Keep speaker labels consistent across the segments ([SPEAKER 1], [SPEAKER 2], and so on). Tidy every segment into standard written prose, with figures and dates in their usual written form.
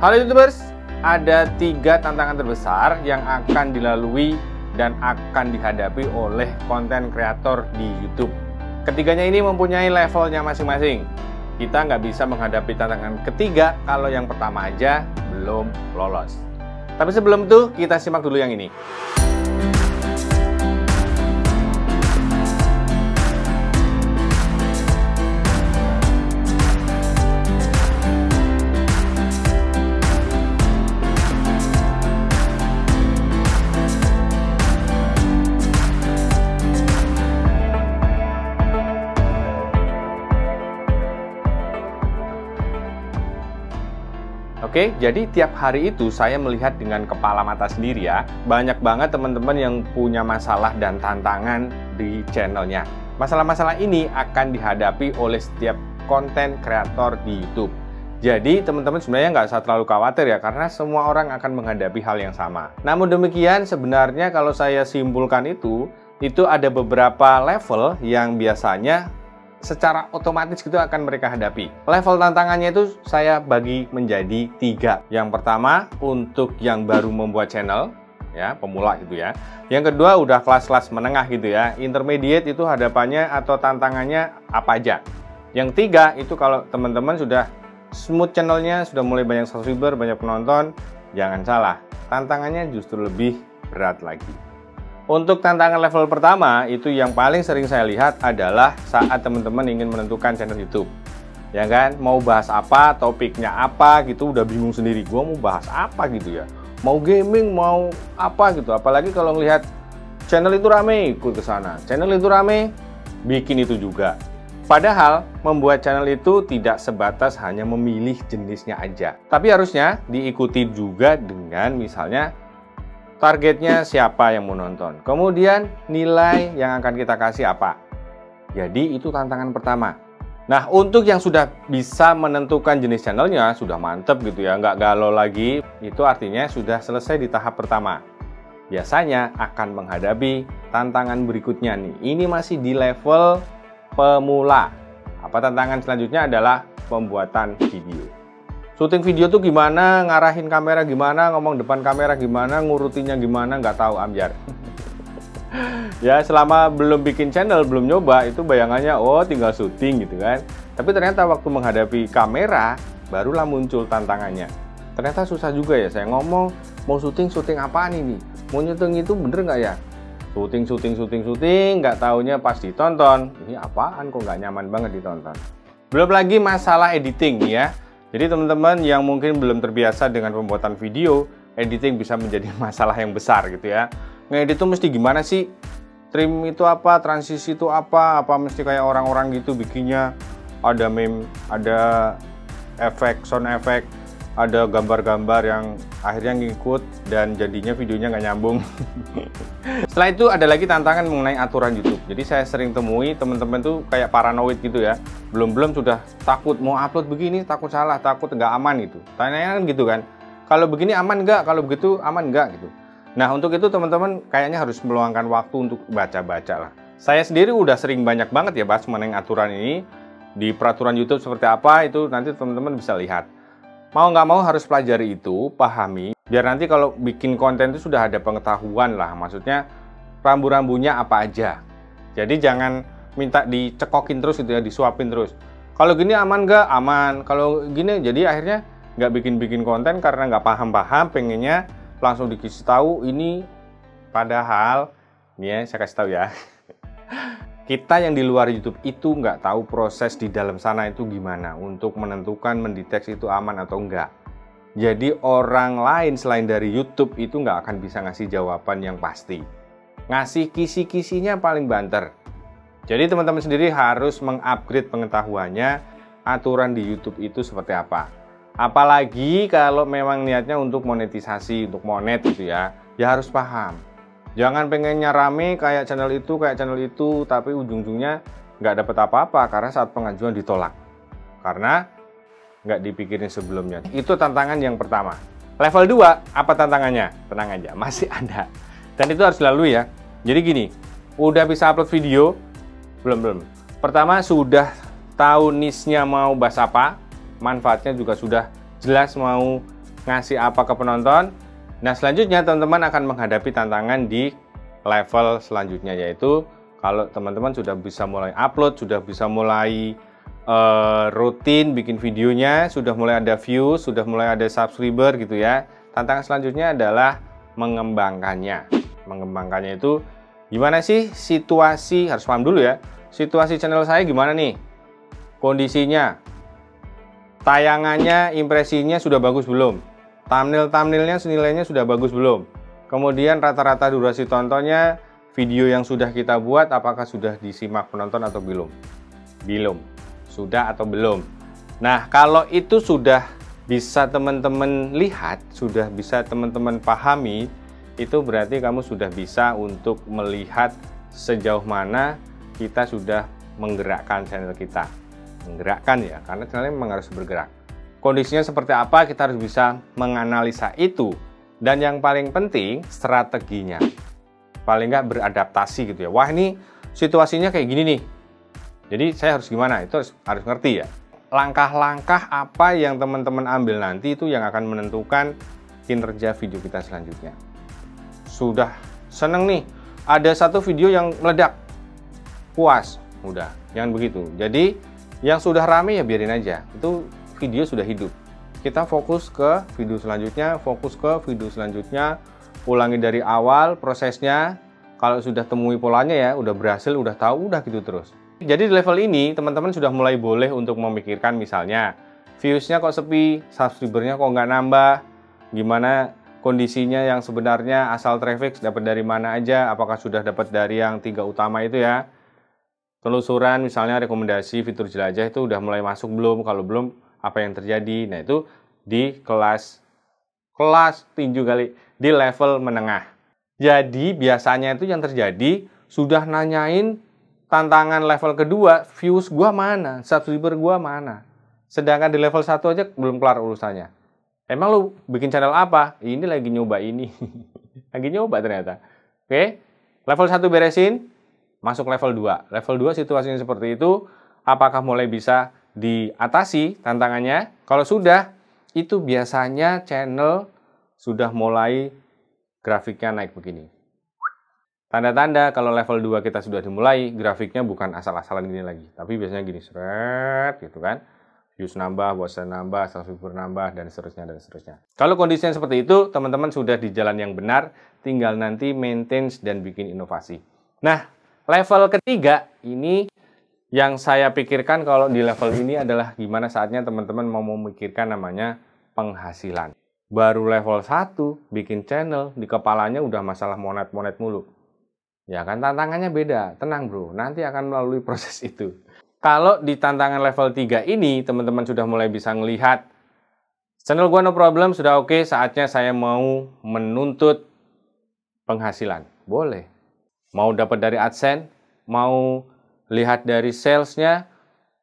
[SPEAKER 1] Halo YouTubers, ada 3 tantangan terbesar yang akan dilalui dan akan dihadapi oleh konten kreator di YouTube. Ketiganya ini mempunyai levelnya masing-masing. Kita nggak bisa menghadapi tantangan ketiga kalau yang pertama aja belum lolos. Tapi sebelum itu, kita simak dulu yang ini. Oke, jadi tiap hari itu saya melihat dengan kepala mata sendiri ya. Banyak banget teman-teman yang punya masalah dan tantangan di channelnya. Masalah-masalah ini akan dihadapi oleh setiap konten kreator di YouTube. Jadi teman-teman sebenarnya nggak usah terlalu khawatir ya, karena semua orang akan menghadapi hal yang sama. Namun demikian, sebenarnya kalau saya simpulkan itu ada beberapa level yang biasanya secara otomatis gitu akan mereka hadapi. Level tantangannya itu saya bagi menjadi 3. Yang pertama untuk yang baru membuat channel, ya pemula gitu ya. Yang kedua udah kelas-kelas menengah gitu ya. Intermediate itu hadapannya atau tantangannya apa aja. Yang 3 itu kalau teman-teman sudah smooth channelnya, sudah mulai banyak subscriber, banyak penonton, jangan salah, tantangannya justru lebih berat lagi. Untuk tantangan level pertama, itu yang paling sering saya lihat adalah saat teman-teman ingin menentukan channel YouTube. Ya kan, mau bahas apa, topiknya apa gitu, udah bingung sendiri. Gua mau bahas apa gitu ya. Mau gaming, mau apa gitu. Apalagi kalau ngelihat channel itu rame, ikut ke sana. Channel itu rame, bikin itu juga. Padahal, membuat channel itu tidak sebatas hanya memilih jenisnya aja. Tapi harusnya diikuti juga dengan misalnya targetnya siapa yang mau nonton. Kemudian nilai yang akan kita kasih apa. Jadi itu tantangan pertama. Nah, untuk yang sudah bisa menentukan jenis channelnya, sudah mantep gitu ya, nggak galau lagi, itu artinya sudah selesai di tahap pertama. Biasanya akan menghadapi tantangan berikutnya nih. Ini masih di level pemula. Apa tantangan selanjutnya adalah pembuatan video. Syuting video tuh gimana, ngarahin kamera gimana, ngomong depan kamera gimana, ngurutinya gimana, nggak tahu ambyar. Ya selama belum bikin channel, belum nyoba, itu bayangannya oh tinggal syuting gitu kan. Tapi ternyata waktu menghadapi kamera, barulah muncul tantangannya. Ternyata susah juga ya, saya ngomong mau syuting apaan ini? Mau nyuting itu bener nggak ya? Syuting, nggak taunya pas ditonton, ini apaan kok nggak nyaman banget ditonton. Belum lagi masalah editing ya. Jadi teman-teman yang mungkin belum terbiasa dengan pembuatan video, editing bisa menjadi masalah yang besar gitu ya. Ngedit itu mesti gimana sih? Trim itu apa? Transisi itu apa? Apa mesti kayak orang-orang gitu bikinnya? Ada meme, ada efek, sound effect, ada gambar-gambar yang akhirnya ngikut dan jadinya videonya nggak nyambung. Setelah itu ada lagi tantangan mengenai aturan YouTube. Jadi saya sering temui teman-teman tuh kayak paranoid gitu ya. Belum sudah takut mau upload begini, takut salah, takut nggak aman gitu. Tanya-tanya kan gitu kan. Kalau begini aman nggak? Kalau begitu aman nggak gitu. Nah untuk itu teman-teman kayaknya harus meluangkan waktu untuk baca-baca lah. Saya sendiri udah sering banyak banget ya bahas mengenai aturan ini. Di peraturan YouTube seperti apa itu nanti teman-teman bisa lihat. Mau nggak mau harus pelajari itu, pahami. Biar nanti kalau bikin konten itu sudah ada pengetahuan lah. Maksudnya rambu-rambunya apa aja. Jadi jangan minta dicekokin terus gitu ya, disuapin terus. Kalau gini aman nggak? Aman. Kalau gini jadi akhirnya nggak bikin konten karena nggak paham-paham, pengennya langsung dikasih tahu ini. Padahal, ini ya saya kasih tahu ya. Kita yang di luar YouTube itu nggak tahu proses di dalam sana itu gimana untuk menentukan, mendeteksi itu aman atau enggak. Jadi orang lain selain dari YouTube itu nggak akan bisa ngasih jawaban yang pasti. Ngasih kisi-kisinya paling banter. Jadi teman-teman sendiri harus mengupgrade pengetahuannya, aturan di YouTube itu seperti apa. Apalagi kalau memang niatnya untuk monetisasi, untuk monet gitu ya harus paham. Jangan pengennya rame kayak channel itu, tapi ujung-ujungnya nggak dapat apa-apa karena saat pengajuan ditolak. Karena nggak dipikirin sebelumnya. Itu tantangan yang pertama. Level 2, apa tantangannya? Tenang aja, masih ada. Dan itu harus dilalui ya. Jadi gini, udah bisa upload video? Belum. Pertama, sudah tahu niche-nya mau bahas apa, manfaatnya juga sudah jelas mau ngasih apa ke penonton. Nah, selanjutnya teman-teman akan menghadapi tantangan di level selanjutnya, yaitu kalau teman-teman sudah bisa mulai upload, sudah bisa mulai rutin bikin videonya, sudah mulai ada view, sudah mulai ada subscriber gitu ya. Tantangan selanjutnya adalah mengembangkannya. Mengembangkannya itu gimana sih situasi, harus paham dulu ya. Situasi channel saya gimana nih? Kondisinya, tayangannya, impresinya sudah bagus belum? Thumbnail-thumbnailnya senilainya sudah bagus belum? Kemudian rata-rata durasi tontonnya, video yang sudah kita buat apakah sudah disimak penonton atau belum? Belum. Sudah atau belum? Nah, kalau itu sudah bisa teman-teman lihat, sudah bisa teman-teman pahami, itu berarti kamu sudah bisa untuk melihat sejauh mana kita sudah menggerakkan channel kita. Menggerakkan ya, karena channelnya memang harus bergerak. Kondisinya seperti apa, kita harus bisa menganalisa itu. Dan yang paling penting, strateginya. Paling nggak beradaptasi gitu ya. Wah, ini situasinya kayak gini nih. Jadi saya harus gimana? Itu harus ngerti ya. Langkah-langkah apa yang teman-teman ambil nanti itu yang akan menentukan kinerja video kita selanjutnya. Sudah seneng nih, ada satu video yang meledak, puas, udah, jangan begitu. Jadi yang sudah rame ya biarin aja, itu video sudah hidup. Kita fokus ke video selanjutnya, ulangi dari awal prosesnya. Kalau sudah temui polanya ya, udah berhasil, udah tahu, udah gitu terus. Jadi di level ini teman-teman sudah mulai boleh untuk memikirkan, misalnya viewsnya kok sepi, subscribernya kok nggak nambah, gimana kondisinya yang sebenarnya, asal traffic dapat dari mana aja, apakah sudah dapat dari yang 3 utama itu ya. Telusuran misalnya rekomendasi fitur jelajah itu udah mulai masuk belum, kalau belum apa yang terjadi. Nah, itu di kelas tinju kali, di level menengah. Jadi biasanya itu yang terjadi sudah nanyain tantangan level kedua, views gua mana, subscriber gua mana. Sedangkan di level 1 aja belum kelar urusannya. Emang lu bikin channel apa? Ini lagi nyoba ini. Lagi nyoba ternyata. Oke, level 1 beresin, masuk level 2. Level 2 situasinya seperti itu, apakah mulai bisa diatasi tantangannya? Kalau sudah, itu biasanya channel sudah mulai grafiknya naik begini. Tanda-tanda kalau level 2 kita sudah dimulai, grafiknya bukan asal-asalan gini lagi. Tapi biasanya gini, seret gitu kan. Views nambah, bosan nambah, subscriber nambah, dan seterusnya, dan seterusnya. Kalau kondisinya seperti itu, teman-teman sudah di jalan yang benar, tinggal nanti maintain dan bikin inovasi. Nah, level ketiga ini yang saya pikirkan kalau di level ini adalah gimana saatnya teman-teman mau memikirkan namanya penghasilan. Baru level 1, bikin channel, di kepalanya udah masalah monet-monet mulu. Ya kan, tantangannya beda. Tenang bro, nanti akan melalui proses itu. Kalau di tantangan level 3 ini, teman-teman sudah mulai bisa melihat channel gua no problem, sudah oke, saatnya saya mau menuntut penghasilan. Boleh. Mau dapat dari AdSense, mau lihat dari salesnya,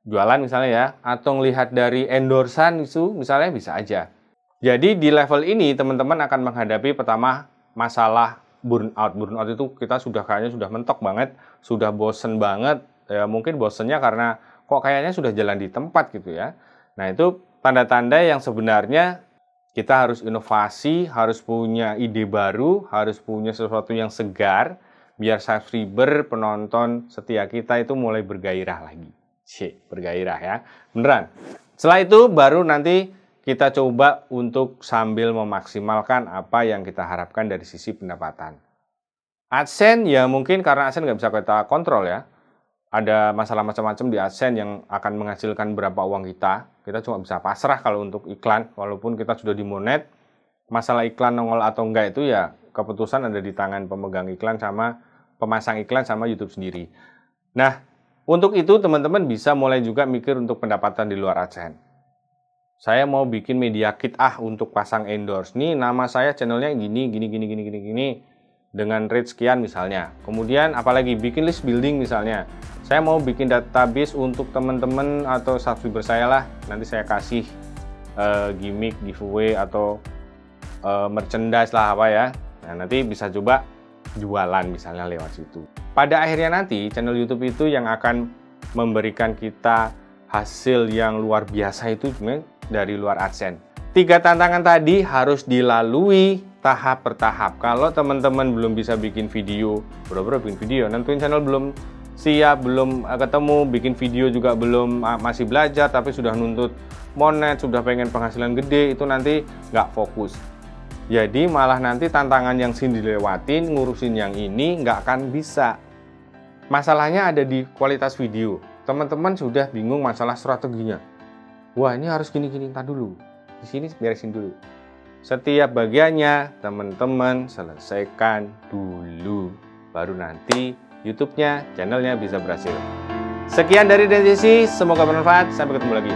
[SPEAKER 1] jualan misalnya ya, atau lihat dari endorsan itu misalnya, bisa aja. Jadi di level ini teman-teman akan menghadapi pertama masalah burnout. Burnout itu kita sudah kayaknya sudah mentok banget, sudah bosen banget. Ya, mungkin bosennya karena kok kayaknya sudah jalan di tempat gitu ya. Nah, itu tanda-tanda yang sebenarnya kita harus inovasi, harus punya ide baru, harus punya sesuatu yang segar, biar subscriber, penonton setia kita itu mulai bergairah lagi. Bergairah ya, beneran. Setelah itu baru nanti kita coba untuk sambil memaksimalkan apa yang kita harapkan dari sisi pendapatan. AdSense ya mungkin karena AdSense nggak bisa kita kontrol ya. Ada masalah macam-macam di AdSense yang akan menghasilkan berapa uang kita. Kita cuma bisa pasrah kalau untuk iklan. Walaupun kita sudah dimonet, masalah iklan nongol atau enggak itu ya keputusan ada di tangan pemegang iklan sama pemasang iklan sama YouTube sendiri. Nah, untuk itu teman-teman bisa mulai juga mikir untuk pendapatan di luar AdSense. Saya mau bikin media kit untuk pasang endorse. Nih nama saya channelnya gini dengan rate sekian misalnya. Kemudian apalagi bikin list building misalnya. Saya mau bikin database untuk teman-teman atau subscriber saya lah. Nanti saya kasih gimmick, giveaway atau merchandise lah apa ya. Nah, nanti bisa coba jualan misalnya lewat situ. Pada akhirnya nanti channel YouTube itu yang akan memberikan kita hasil yang luar biasa itu sebenarnya dari luar AdSense. 3 tantangan tadi harus dilalui tahap per tahap. Kalau teman-teman belum bisa bikin video, boro-boro bikin video, nentuin channel belum siap, belum ketemu, bikin video juga belum, masih belajar tapi sudah nuntut monet, sudah pengen penghasilan gede, itu nanti nggak fokus. Jadi malah nanti tantangan yang sini dilewatin, ngurusin yang ini nggak akan bisa. Masalahnya ada di kualitas video. Teman-teman sudah bingung masalah strateginya. Wah, ini harus gini-gini, entar dulu. Di sini beresin dulu. Setiap bagiannya teman-teman selesaikan dulu. Baru nanti YouTube-nya, channelnya bisa berhasil. Sekian dari Dentisi, semoga bermanfaat. Sampai ketemu lagi.